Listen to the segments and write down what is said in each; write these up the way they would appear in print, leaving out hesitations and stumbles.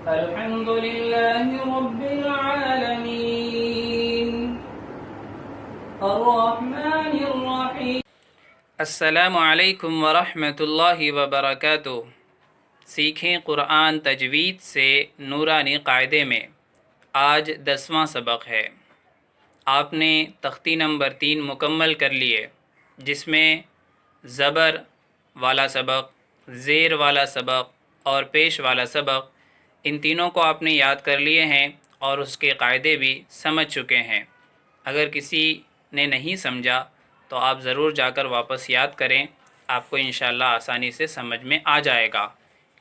الحمد لله رب العالمين الرحمن الرحيم. السلام علیکم ورحمۃ اللہ وبرکاتہ. سیکھیں قرآن تجوید سے نورانی قاعدے میں. آج 10واں سبق ہے. آپ نے تختی نمبر 3 مکمل کر لیے، جس میں زبر والا سبق، زیر والا سبق اور پیش والا سبق، ان تینوں کو آپ نے یاد کر لیے ہیں اور اس کے قاعدے بھی سمجھ چکے ہیں. اگر کسی نے نہیں سمجھا تو آپ ضرور جا کر واپس یاد کریں، آپ کو انشاءاللہ آسانی سے سمجھ میں آ جائے گا.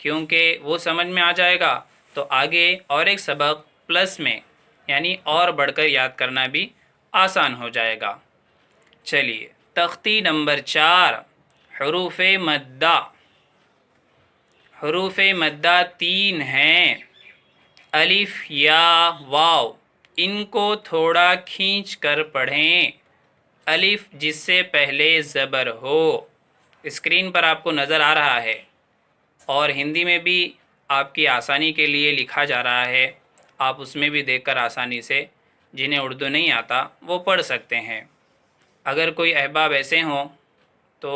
کیونکہ وہ سمجھ میں آ جائے گا تو آگے اور ایک سبق پلس میں، یعنی اور بڑھ کر یاد کرنا بھی آسان ہو جائے گا. چلیے، تختی نمبر 4، حروف مدہ. حروف مدہ 3 ہیں: الف، یا، واو. ان کو تھوڑا کھینچ کر پڑھیں. الف جس سے پہلے زبر ہو، اسکرین پر آپ کو نظر آ رہا ہے، اور ہندی میں بھی آپ کی آسانی کے لیے لکھا جا رہا ہے. آپ اس میں بھی دیکھ کر آسانی سے، جنہیں اردو نہیں آتا وہ پڑھ سکتے ہیں. اگر کوئی احباب ایسے ہوں تو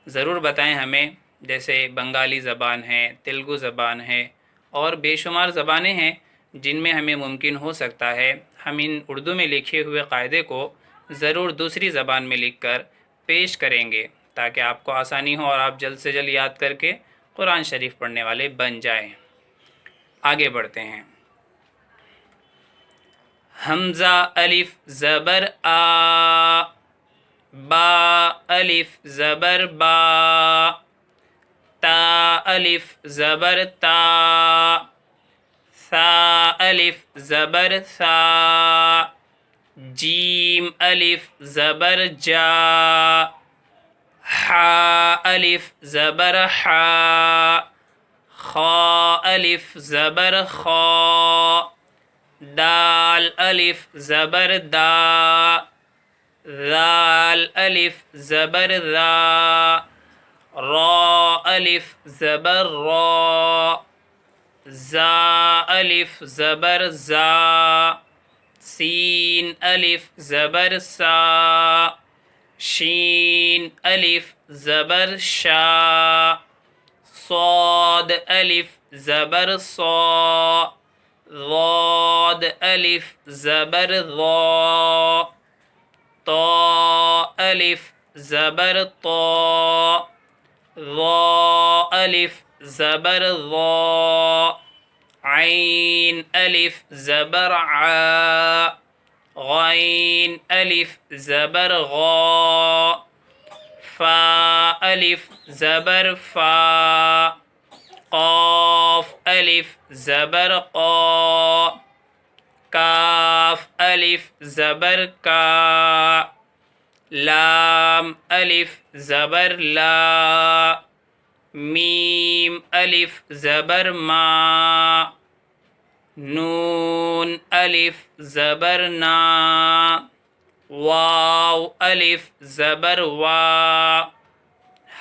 ضرور بتائیں ہمیں، جیسے بنگالی زبان ہے، تیلگو زبان ہے، اور بے شمار زبانیں ہیں جن میں ہمیں ممکن ہو سکتا ہے ہم ان اردو میں لکھے ہوئے قاعدے کو ضرور دوسری زبان میں لکھ کر پیش کریں گے، تاکہ آپ کو آسانی ہو اور آپ جلد سے جلد یاد کر کے قرآن شریف پڑھنے والے بن جائیں. آگے بڑھتے ہیں. حمزہ الف زبر آ، با الف زبر با، تا الف زبر تا، ثا الف زبر ثا، جیم الف زبر جا، حا الف زبر حا، خا الف زبر خا، دال الف زبر دا، ذال الف زبر ذا، را الف زبر را، زا الف زبر زا، سین الف زبر سا، شین الف زبر شا، صاد الف زبر صا، ضاد الف زبر ضا، طا الف زبر طا، ظا الف زبر ظا، عین الف زبر عا، غین الف زبر غا، فا الف زبر فا، قاف الف زبر قا، کاف الف زبر کا، لام الف زبر لا، میم الف زبر ما، نون الف زبر نا، واو الف زبر وا،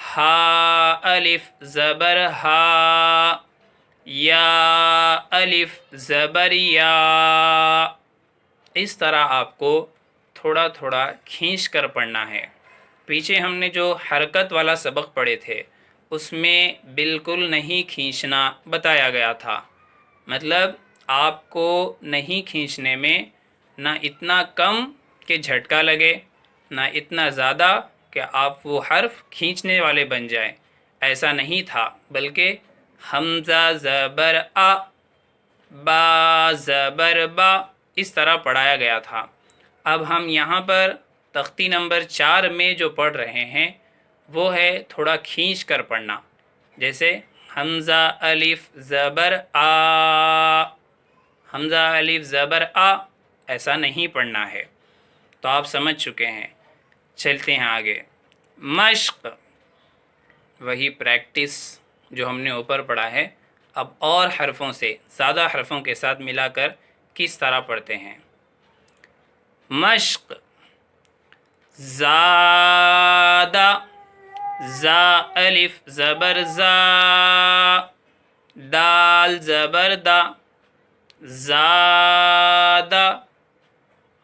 ہا الف زبر ہا، یا الف زبر یا. اس طرح آپ کو تھوڑا تھوڑا کھینچ کر پڑھنا ہے. پیچھے ہم نے جو حرکت والا سبق پڑھے تھے اس میں بالکل نہیں کھینچنا بتایا گیا تھا. مطلب آپ کو نہیں کھینچنے میں نہ اتنا کم کہ جھٹکا لگے، نہ اتنا زیادہ کہ آپ وہ حرف کھینچنے والے بن جائیں. ایسا نہیں تھا، بلکہ حمزہ زبر آ، با زبر با، اس طرح پڑھایا گیا تھا. اب ہم یہاں پر تختی نمبر 4 میں جو پڑھ رہے ہیں وہ ہے تھوڑا کھینچ کر پڑھنا. جیسے حمزہ الف زبر آ، حمزہ الف زبر آ، ایسا نہیں پڑھنا ہے. تو آپ سمجھ چکے ہیں. چلتے ہیں آگے. مشق، وہی پریکٹس جو ہم نے اوپر پڑھا ہے، اب اور حرفوں سے، زیادہ حرفوں کے ساتھ ملا کر کس طرح پڑھتے ہیں. مشق، زادہ، زا الف زبر زا، دال زبر دا، زاد،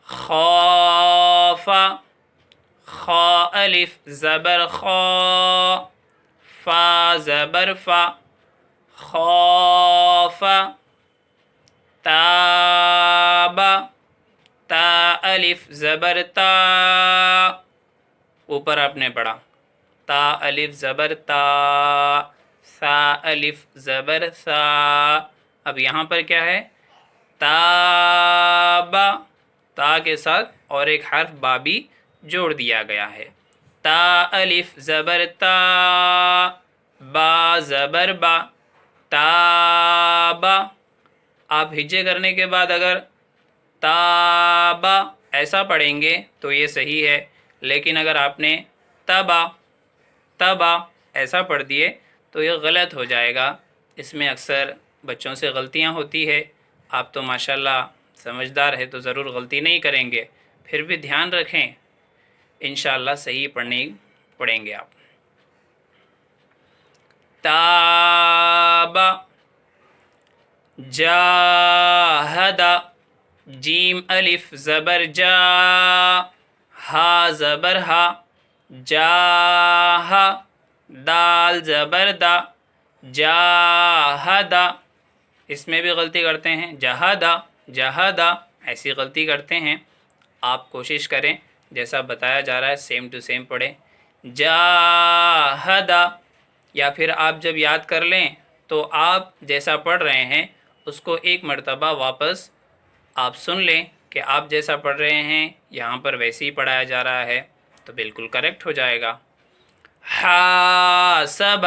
خاف، خا الف زبر خا، فا زبر فا، خوف، تاب، تا الف زبر تا، اوپر آپ نے پڑھا تا الف زبر تا، سا الف زبر سا. اب یہاں پر کیا ہے؟ تاب، تا کے ساتھ اور ایک حرف با بھی جوڑ دیا گیا ہے. تا الف زبر تا، با زبر با، تابا. آپ ہجے کرنے کے بعد اگر تابا ایسا پڑھیں گے تو یہ صحیح ہے، لیکن اگر آپ نے تبا تبا ایسا پڑھ دیے تو یہ غلط ہو جائے گا. اس میں اکثر بچوں سے غلطیاں ہوتی ہے. آپ تو ماشاءاللہ سمجھدار ہے تو ضرور غلطی نہیں کریں گے، پھر بھی دھیان رکھیں، انشاءاللہ صحیح پڑھیں گے آپ. تابا، جاہد، جیم الف زبر جا، ہا زبر ہا، جاہ، دال زبر دا، جاہدا. اس میں بھی غلطی کرتے ہیں، جہادا جہادا ایسی غلطی کرتے ہیں. آپ کوشش کریں جیسا بتایا جا رہا ہے سیم ٹو سیم پڑھیں. جاہدا، یا پھر آپ جب یاد کر لیں تو آپ جیسا پڑھ رہے ہیں اس کو ایک مرتبہ واپس آپ سن لیں کہ آپ جیسا پڑھ رہے ہیں یہاں پر ویسے ہی پڑھایا جا رہا ہے تو بالکل کریکٹ ہو جائے گا. حاسب،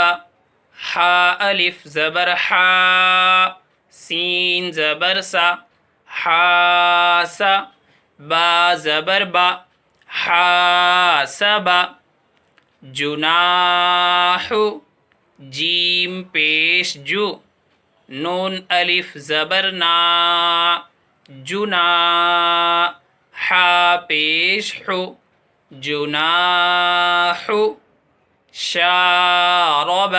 حا الف زبر حا، سین زبر سا، حاسا، با زبر با، حاسبا. جناح، جیم پیش جو، نون الف زبر نا، جنا، حا پیش حو، جناح. شارب،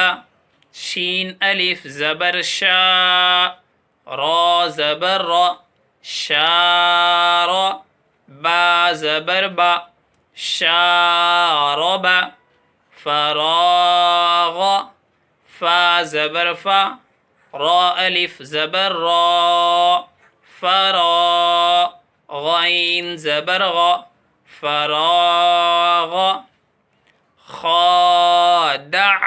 شین الف زبر شا، را زبر را، شار، با زبر با، شارب. فراغ، فا زبر فا، را الف زبر را، فرا، غین زبر غا، فراغ. خادع،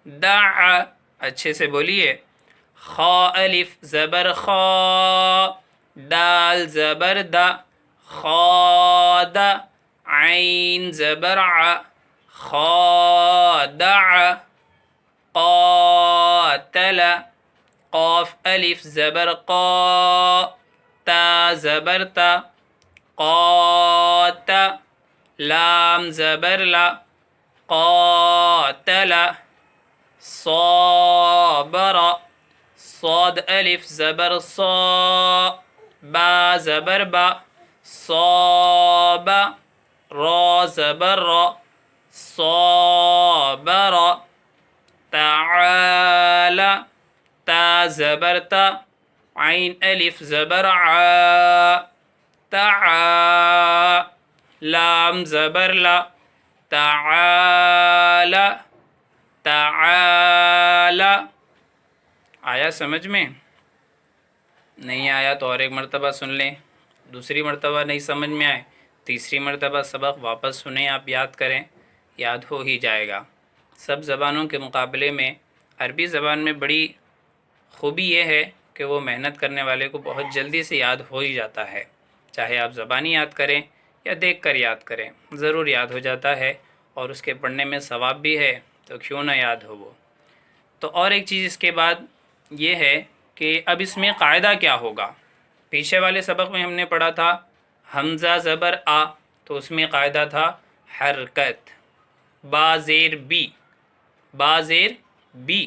دع، اچھے سے بولیے، خا الف زبر خا، دال زبر دا، خاد، عین زبر ع، خادع. قاتل، قاف الف زبر قا، تا زبر تا، قات، لام زبر لا، قاتل. صابر، صاد الف زبر صا، با زبر با، صاب، را زبر را، صابر. تعال، تا زبر تا، عین الف زبر ع، تعا، لام زبر لا، تعال، تعال. آیا سمجھ میں؟ نہیں آیا تو اور ایک مرتبہ سن لیں. دوسری مرتبہ نہیں سمجھ میں آئے، تیسری مرتبہ سبق واپس سنیں، آپ یاد کریں، یاد ہو ہی جائے گا. سب زبانوں کے مقابلے میں عربی زبان میں بڑی خوبی یہ ہے کہ وہ محنت کرنے والے کو بہت جلدی سے یاد ہو ہی جاتا ہے. چاہے آپ زبانی یاد کریں یا دیکھ کر یاد کریں، ضرور یاد ہو جاتا ہے، اور اس کے پڑھنے میں ثواب بھی ہے تو کیوں نہ یاد ہو وہ. تو اور ایک چیز اس کے بعد یہ ہے کہ اب اس میں قاعدہ کیا ہوگا. پیچھے والے سبق میں ہم نے پڑھا تھا حمزہ زبر آ، تو اس میں قاعدہ تھا حرکت، با زیر بی، با زیر بی،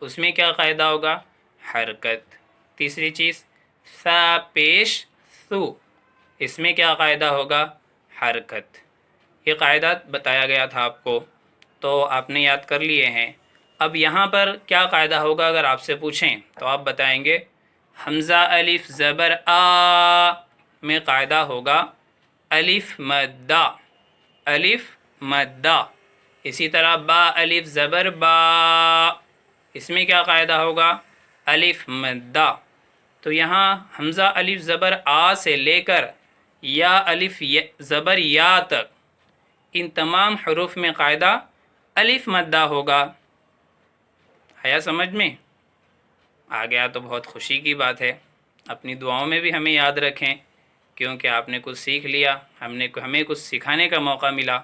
اس میں کیا قاعدہ ہوگا؟ حرکت. تیسری چیز سا پیش سو، اس میں کیا قاعدہ ہوگا؟ حرکت. یہ قاعدہ بتایا گیا تھا آپ کو، تو آپ نے یاد کر لیے ہیں. اب یہاں پر کیا قاعدہ ہوگا اگر آپ سے پوچھیں تو آپ بتائیں گے حمزہ الف زبر آ میں قاعدہ ہوگا الف مدہ، الف مدہ۔ اسی طرح با الف زبر با، اس میں کیا قاعدہ ہوگا؟ الف مدہ۔ تو یہاں حمزہ الف زبر آ سے لے کر یا الف زبر یا تک ان تمام حروف میں قاعدہ الف مدہ ہوگا۔ آیا سمجھ میں؟ آ گیا تو بہت خوشی کی بات ہے۔ اپنی دعاؤں میں بھی ہمیں یاد رکھیں، کیونکہ آپ نے کچھ سیکھ لیا، ہمیں کچھ سکھانے کا موقع ملا،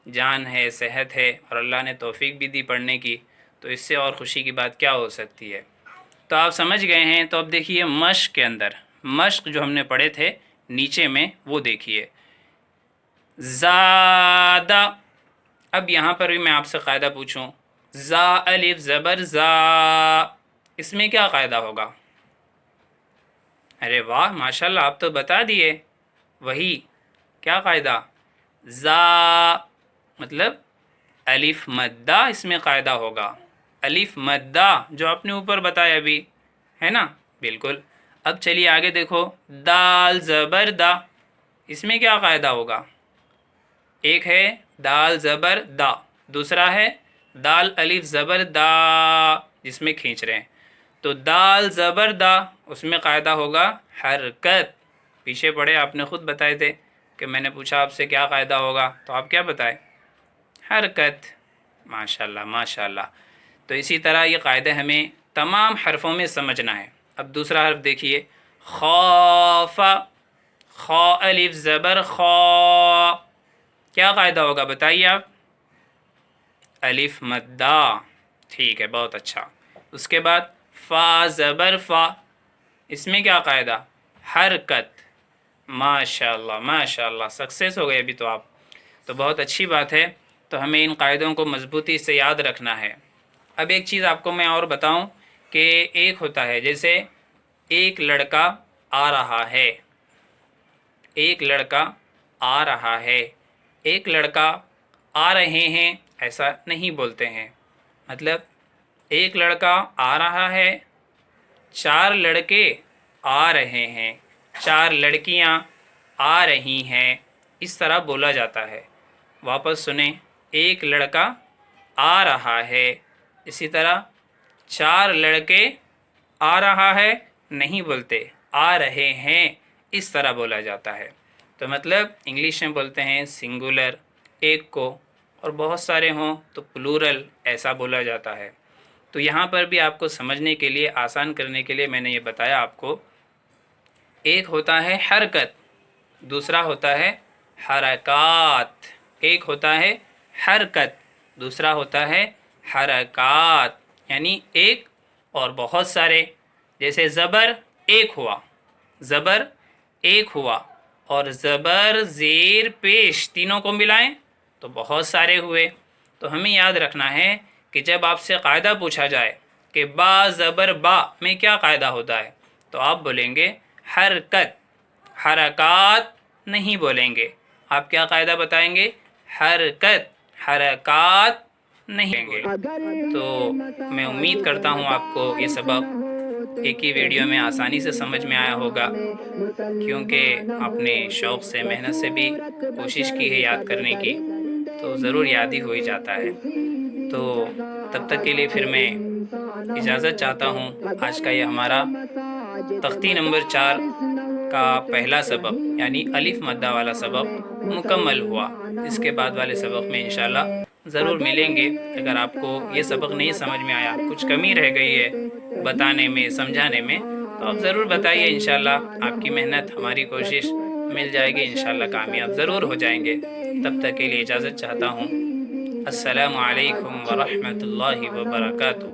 جان ہے، صحت ہے، اور اللہ نے توفیق بھی دی پڑھنے کی، تو اس سے اور خوشی کی بات کیا ہو سکتی ہے؟ تو آپ سمجھ گئے ہیں۔ تو اب دیکھیے مشق کے اندر، مشق جو ہم نے پڑھے تھے نیچے میں، وہ دیکھیے زادہ۔ اب یہاں پر بھی میں آپ سے قاعدہ پوچھوں، زا الف زبر زا، اس میں کیا قاعدہ ہوگا؟ ارے واہ ماشاءاللہ، آپ تو بتا دیے۔ وہی کیا قاعدہ؟ زا مطلب الف مدہ، اس میں قاعدہ ہوگا الف مدہ، جو آپ نے اوپر بتایا ابھی، ہے نا؟ بالکل۔ اب چلیے آگے دیکھو، دال زبر دا، اس میں کیا قاعدہ ہوگا؟ ایک ہے دال زبر دا، دوسرا ہے دال الف زبر دا جس میں کھینچ رہے ہیں، تو دال زبر دا اس میں قاعدہ ہوگا حرکت۔ پیچھے پڑھے آپ نے خود بتائے تھے کہ میں نے پوچھا آپ سے کیا قاعدہ ہوگا، تو آپ کیا بتائے؟ حرکت۔ ماشاءاللہ ماشاءاللہ۔ تو اسی طرح یہ قاعدہ ہمیں تمام حرفوں میں سمجھنا ہے۔ اب دوسرا حرف دیکھیے، خوف، خا الف زبر خا، کیا قاعدہ ہوگا بتائیے آپ؟ الف مدہ، ٹھیک ہے، بہت اچھا۔ اس کے بعد فا زبر فا، اس میں کیا قاعدہ؟ حرکت۔ ماشاءاللہ ماشاءاللہ، سکسیس ہو گئے ابھی تو آپ، تو بہت اچھی بات ہے۔ تو ہمیں ان قاعدوں کو مضبوطی سے یاد رکھنا ہے۔ اب ایک چیز آپ کو میں اور بتاؤں کہ ایک ہوتا ہے جیسے ایک لڑکا آ رہا ہے، ایک لڑکا آ رہا ہے، ایک لڑکا آ رہے ہیں، ایسا نہیں بولتے ہیں۔ مطلب ایک لڑکا آ رہا ہے، چار لڑکے آ رہے ہیں، چار لڑکیاں آ رہی ہیں، اس طرح بولا جاتا ہے۔ واپس سنیں، ایک لڑکا آ رہا ہے، اسی طرح چار لڑکے آ رہا ہے نہیں بولتے، آ رہے ہیں، اس طرح بولا جاتا ہے۔ تو مطلب انگلش میں بولتے ہیں سنگولر ایک کو، اور بہت سارے ہوں تو پلورل، ایسا بولا جاتا ہے۔ تو یہاں پر بھی آپ کو سمجھنے کے لیے، آسان کرنے کے لیے میں نے یہ بتایا آپ کو، ایک ہوتا ہے حرکت، دوسرا ہوتا ہے حرکات۔ ایک ہوتا ہے حرکت، دوسرا ہوتا ہے حرکات، یعنی ایک اور بہت سارے۔ جیسے زبر ایک ہوا، زبر ایک ہوا، اور زبر زیر پیش تینوں کو ملائیں تو بہت سارے ہوئے۔ تو ہمیں یاد رکھنا ہے کہ جب آپ سے قاعدہ پوچھا جائے کہ با زبر با میں کیا قاعدہ ہوتا ہے، تو آپ بولیں گے حرکت، حرکات نہیں بولیں گے۔ آپ کیا قاعدہ بتائیں گے؟ حرکت، حرکات نہیں بولیں گے۔ تو میں امید کرتا ہوں آپ کو یہ سبق ایک ہی ویڈیو میں آسانی سے سمجھ میں آیا ہوگا، کیونکہ آپ نے شوق سے، محنت سے بھی کوشش کی ہے یاد کرنے کی، تو ضرور یاد ہی ہو ہی جاتا ہے۔ تو تب تک کے لیے پھر میں اجازت چاہتا ہوں۔ آج کا یہ ہمارا تختی نمبر 4 کا پہلا سبق یعنی الف مدہ والا سبق مکمل ہوا۔ اس کے بعد والے سبق میں انشاءاللہ ضرور ملیں گے۔ اگر آپ کو یہ سبق نہیں سمجھ میں آیا، کچھ کمی رہ گئی ہے بتانے میں، سمجھانے میں، تو آپ ضرور بتائیے، انشاءاللہ آپ کی محنت، ہماری کوشش مل جائے گی، انشاءاللہ کامیاب ضرور ہو جائیں گے۔ تب تک کے لیے اجازت چاہتا ہوں۔ السلام علیکم ورحمۃ اللہ وبرکاتہ۔